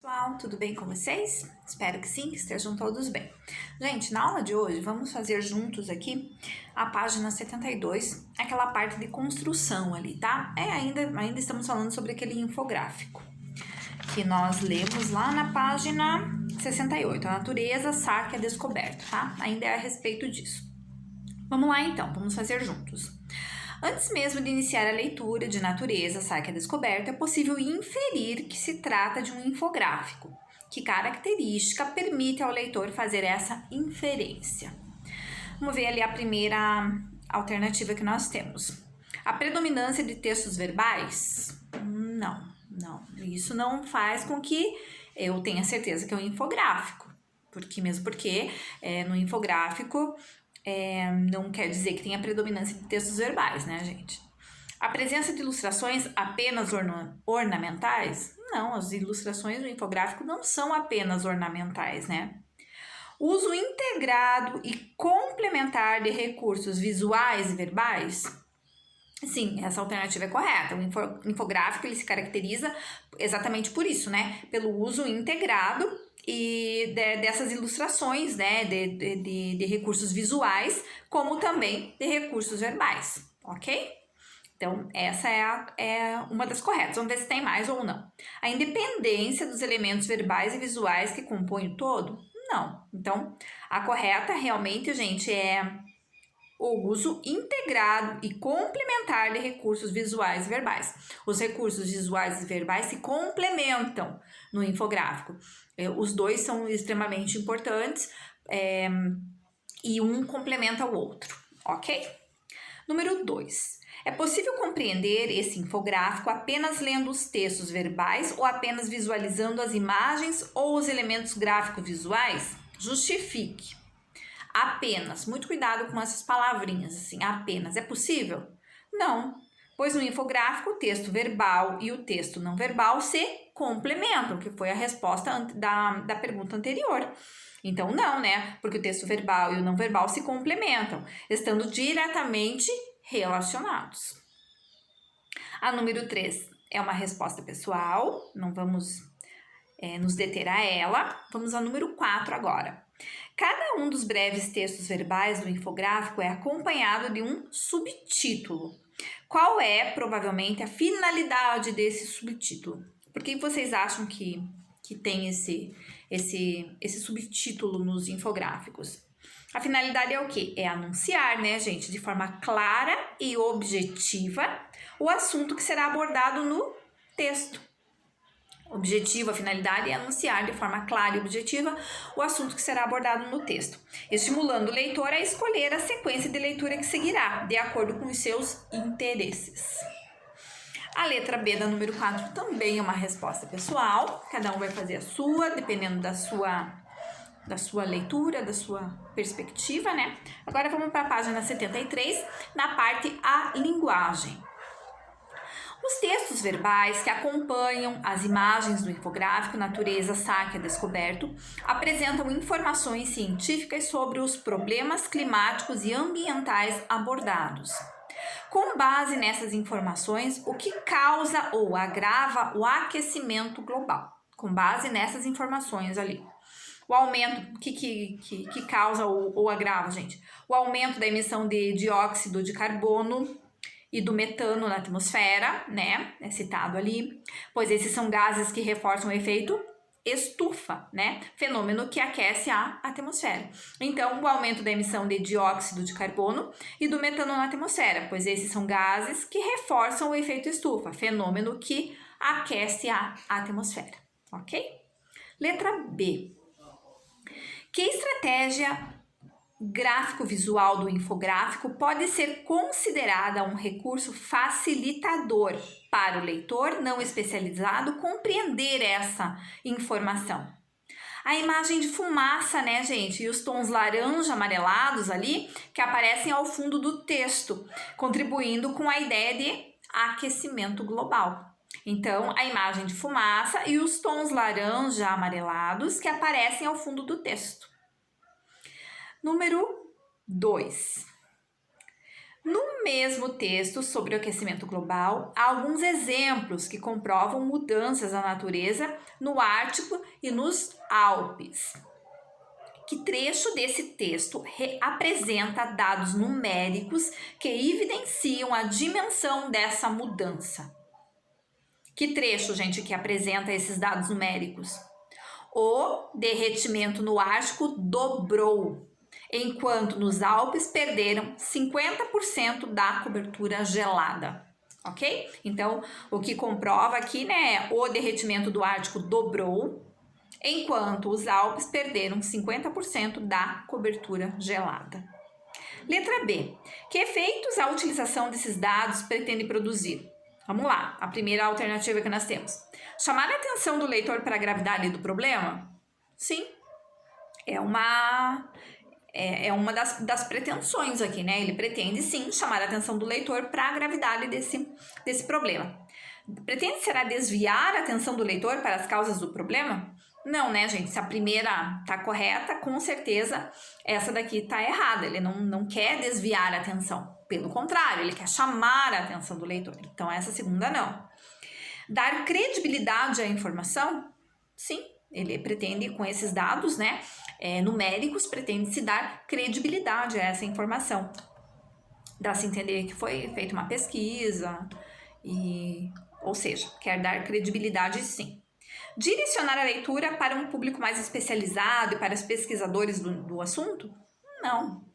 Pessoal, tudo bem com vocês? Espero que sim, que estejam todos bem. Gente, na aula de hoje vamos fazer juntos aqui a página 72, aquela parte de construção ali, tá? Ainda estamos falando sobre aquele infográfico que nós lemos lá na página 68, a natureza, saque e descoberto, tá? Ainda é a respeito disso. Vamos lá então, vamos fazer juntos. Antes mesmo de iniciar a leitura de Natureza, Saque a Descoberta, é possível inferir que se trata de um infográfico. Que característica permite ao leitor fazer essa inferência? Vamos ver ali a primeira alternativa que nós temos. A predominância de textos verbais? Não. Isso não faz com que eu tenha certeza que é um infográfico. Mesmo porque no infográfico não quer dizer que tenha predominância de textos verbais, né, gente? A presença de ilustrações apenas ornamentais? Não, as ilustrações do infográfico não são apenas ornamentais, né? Uso integrado e complementar de recursos visuais e verbais? Sim, essa alternativa é correta. O infográfico ele se caracteriza exatamente por isso, né? Pelo uso integrado e dessas ilustrações, né? De recursos visuais, como também de recursos verbais, ok? Então, essa é uma das corretas. Vamos ver se tem mais ou não. A independência dos elementos verbais e visuais que compõem o todo? Não. Então, a correta realmente, gente, é o uso integrado e complementar de recursos visuais e verbais. Os recursos visuais e verbais se complementam no infográfico. Os dois são extremamente importantes e um complementa o outro, ok? Número 2. É possível compreender esse infográfico apenas lendo os textos verbais ou apenas visualizando as imagens ou os elementos gráficos visuais? Justifique. Apenas. Muito cuidado com essas palavrinhas, assim, apenas. É possível? Não, pois no infográfico o texto verbal e o texto não verbal se complementam, que foi a resposta da pergunta anterior. Então, não, né? Porque o texto verbal e o não verbal se complementam, estando diretamente relacionados. A número 3 é uma resposta pessoal, não vamos nos deter a ela. Vamos ao número 4 agora. Cada um dos breves textos verbais do infográfico é acompanhado de um subtítulo. Qual é, provavelmente, a finalidade desse subtítulo? Por que vocês acham que tem esse subtítulo nos infográficos? A finalidade é o quê? É anunciar, né, gente, de forma clara e objetiva o assunto que será abordado no texto. Objetivo, a finalidade é anunciar de forma clara e objetiva o assunto que será abordado no texto, estimulando o leitor a escolher a sequência de leitura que seguirá, de acordo com os seus interesses. A letra B da número 4 também é uma resposta pessoal, cada um vai fazer a sua, dependendo da sua leitura, da sua perspectiva, né? Agora vamos para a página 73, na parte A linguagem. Os textos verbais que acompanham as imagens do infográfico Natureza, Saque a Descoberto apresentam informações científicas sobre os problemas climáticos e ambientais abordados. Com base nessas informações, o que causa ou agrava o aquecimento global? Com base nessas informações ali. O aumento, que causa ou agrava, gente? O aumento da emissão de dióxido de carbono e do metano na atmosfera, né? É citado ali, pois esses são gases que reforçam o efeito estufa, né? Fenômeno que aquece a atmosfera. Então, o aumento da emissão de dióxido de carbono e do metano na atmosfera, pois esses são gases que reforçam o efeito estufa, fenômeno que aquece a atmosfera, ok? Letra B. Que estratégia gráfico-visual do infográfico pode ser considerada um recurso facilitador para o leitor não especializado compreender essa informação? A imagem de fumaça, né, gente? E os tons laranja amarelados ali que aparecem ao fundo do texto, contribuindo com a ideia de aquecimento global. Então, a imagem de fumaça e os tons laranja amarelados que aparecem ao fundo do texto. Número 2. No mesmo texto sobre o aquecimento global, há alguns exemplos que comprovam mudanças na natureza no Ártico e nos Alpes. Que trecho desse texto apresenta dados numéricos que evidenciam a dimensão dessa mudança? Que trecho, gente, que apresenta esses dados numéricos? O derretimento no Ártico dobrou, enquanto nos Alpes perderam 50% da cobertura gelada, ok? Então, o que comprova aqui, né, o derretimento do Ártico dobrou, enquanto os Alpes perderam 50% da cobertura gelada. Letra B. Que efeitos a utilização desses dados pretende produzir? Vamos lá, a primeira alternativa que nós temos. Chamar a atenção do leitor para a gravidade do problema? Sim, é uma das pretensões aqui, né? Ele pretende, sim, chamar a atenção do leitor para a gravidade desse problema. Pretende, será, desviar a atenção do leitor para as causas do problema? Não, né, gente? Se a primeira tá correta, com certeza essa daqui tá errada. Ele não quer desviar a atenção. Pelo contrário, ele quer chamar a atenção do leitor. Então, essa segunda não. Dar credibilidade à informação? Sim, ele pretende, com esses dados, né, numéricos, pretende-se dar credibilidade a essa informação. Dá-se entender que foi feita uma pesquisa, ou seja, quer dar credibilidade, sim. Direcionar a leitura para um público mais especializado e para os pesquisadores do assunto? Não,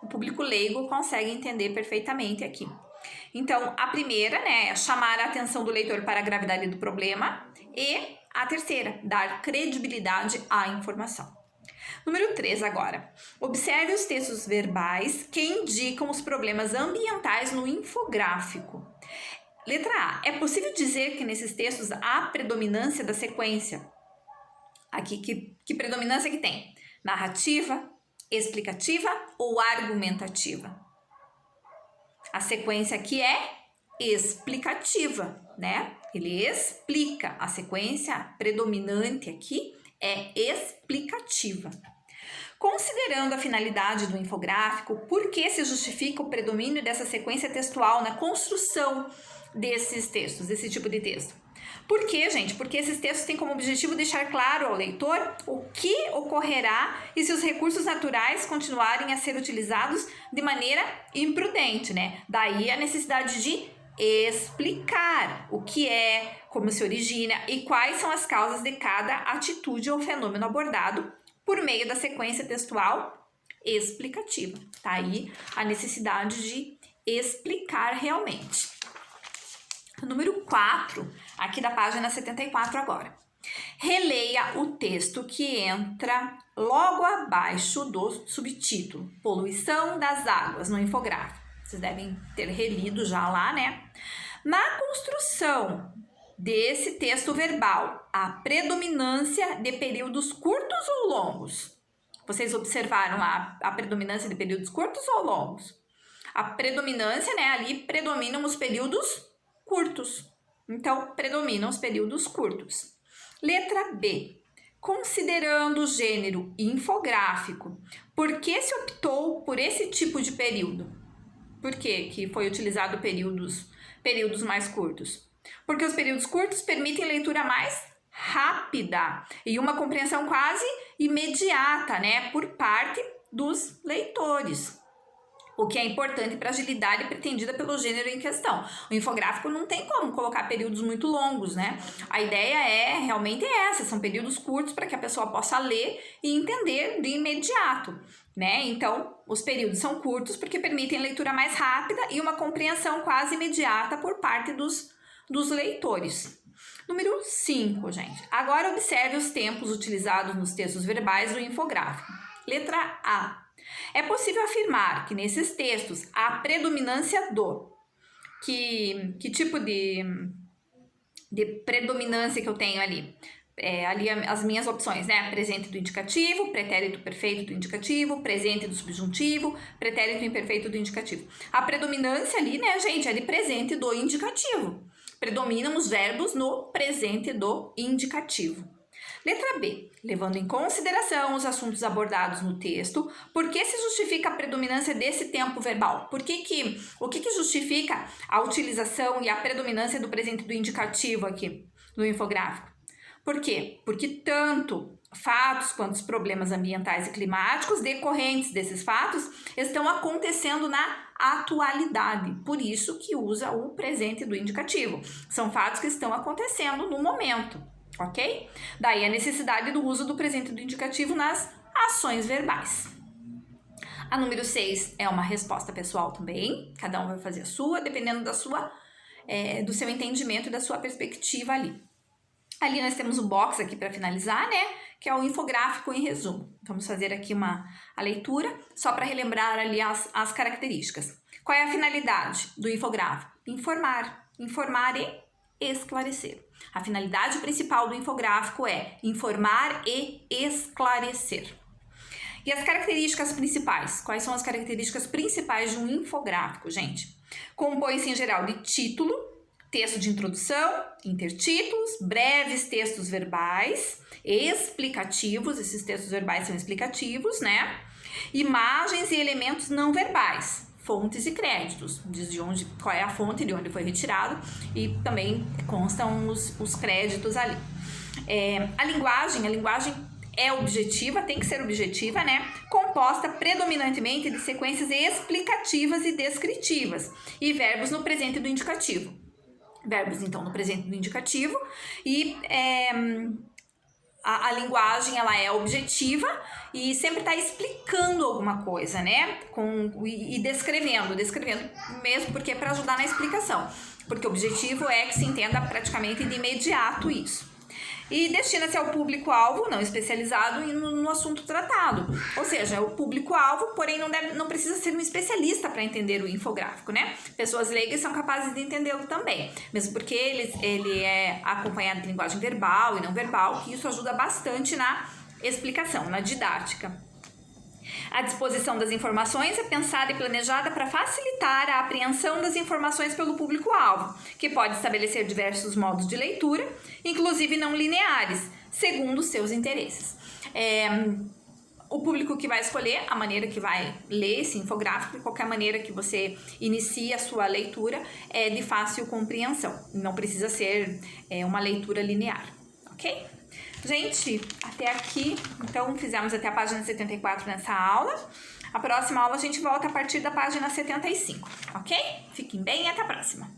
o público leigo consegue entender perfeitamente aqui. Então, a primeira, né, é chamar a atenção do leitor para a gravidade do problema, e a terceira, dar credibilidade à informação. Número 3 agora. Observe os textos verbais que indicam os problemas ambientais no infográfico. Letra A. É possível dizer que nesses textos há predominância da sequência? Aqui, que predominância que tem? Narrativa, explicativa ou argumentativa? A sequência aqui é explicativa, né? Ele explica. A sequência predominante aqui é explicativa. Considerando a finalidade do infográfico, por que se justifica o predomínio dessa sequência textual na construção desses textos, desse tipo de texto? Por quê, gente? Porque esses textos têm como objetivo deixar claro ao leitor o que ocorrerá e se os recursos naturais continuarem a ser utilizados de maneira imprudente, né? Daí a necessidade de explicar o que é, como se origina e quais são as causas de cada atitude ou fenômeno abordado por meio da sequência textual explicativa. Tá aí a necessidade de explicar realmente. Número 4, aqui da página 74 agora. Releia o texto que entra logo abaixo do subtítulo Poluição das águas no infográfico. Vocês devem ter relido já lá, né? Na construção desse texto verbal, a predominância de períodos curtos ou longos? Vocês observaram a predominância de períodos curtos ou longos? A predominância, né? Ali predominam os períodos curtos. Então, predominam os períodos curtos. Letra B. Considerando o gênero infográfico, por que se optou por esse tipo de período? Por que foi utilizado períodos mais curtos? Porque os períodos curtos permitem leitura mais rápida e uma compreensão quase imediata, né, por parte dos leitores. O que é importante para a agilidade pretendida pelo gênero em questão. O infográfico não tem como colocar períodos muito longos, né? A ideia realmente essa, são períodos curtos para que a pessoa possa ler e entender de imediato, né? Então, os períodos são curtos porque permitem leitura mais rápida e uma compreensão quase imediata por parte dos leitores. Número 5, gente. Agora observe os tempos utilizados nos textos verbais do infográfico. Letra A. É possível afirmar que nesses textos há predominância do... Que tipo de predominância que eu tenho ali? Ali as minhas opções, né? Presente do indicativo, pretérito perfeito do indicativo, presente do subjuntivo, pretérito imperfeito do indicativo. A predominância ali, né, gente, é de presente do indicativo. Predominam os verbos no presente do indicativo. Letra B. Levando em consideração os assuntos abordados no texto, por que se justifica a predominância desse tempo verbal? O que justifica a utilização e a predominância do presente do indicativo aqui no infográfico? Por quê? Porque tanto fatos quanto os problemas ambientais e climáticos decorrentes desses fatos estão acontecendo na atualidade. Por isso que usa o presente do indicativo. São fatos que estão acontecendo no momento, ok? Daí a necessidade do uso do presente do indicativo nas ações verbais. A número 6 é uma resposta pessoal também. Cada um vai fazer a sua, dependendo do seu entendimento e da sua perspectiva ali. Ali nós temos o box aqui para finalizar, né? Que é o infográfico em resumo. Vamos fazer aqui a leitura, só para relembrar ali as características. Qual é a finalidade do infográfico? Informar e esclarecer. A finalidade principal do infográfico é informar e esclarecer. E as características principais? Quais são as características principais de um infográfico, gente? Compõe-se em geral de título, texto de introdução, intertítulos, breves textos verbais, explicativos, esses textos verbais são explicativos, né? Imagens e elementos não verbais, fontes e créditos, diz qual é a fonte, de onde foi retirado, e também constam os créditos ali. A linguagem é objetiva, tem que ser objetiva, né? Composta predominantemente de sequências explicativas e descritivas, e verbos no presente do indicativo. Verbos, então, no presente do indicativo, e a linguagem, ela é objetiva e sempre está explicando alguma coisa, né? E descrevendo mesmo, porque é para ajudar na explicação, porque o objetivo é que se entenda praticamente de imediato isso. E destina-se ao público-alvo não especializado no assunto tratado. Ou seja, é o público-alvo, porém não precisa ser um especialista para entender o infográfico, né? Pessoas leigas são capazes de entendê-lo também, mesmo porque ele é acompanhado de linguagem verbal e não verbal, que isso ajuda bastante na explicação, na didática. A disposição das informações é pensada e planejada para facilitar a apreensão das informações pelo público-alvo, que pode estabelecer diversos modos de leitura, inclusive não lineares, segundo os seus interesses. O público que vai escolher a maneira que vai ler esse infográfico, de qualquer maneira que você inicie a sua leitura, é de fácil compreensão. Não precisa ser uma leitura linear, ok? Gente, até aqui, então fizemos até a página 74 nessa aula. A próxima aula a gente volta a partir da página 75, ok? Fiquem bem e até a próxima!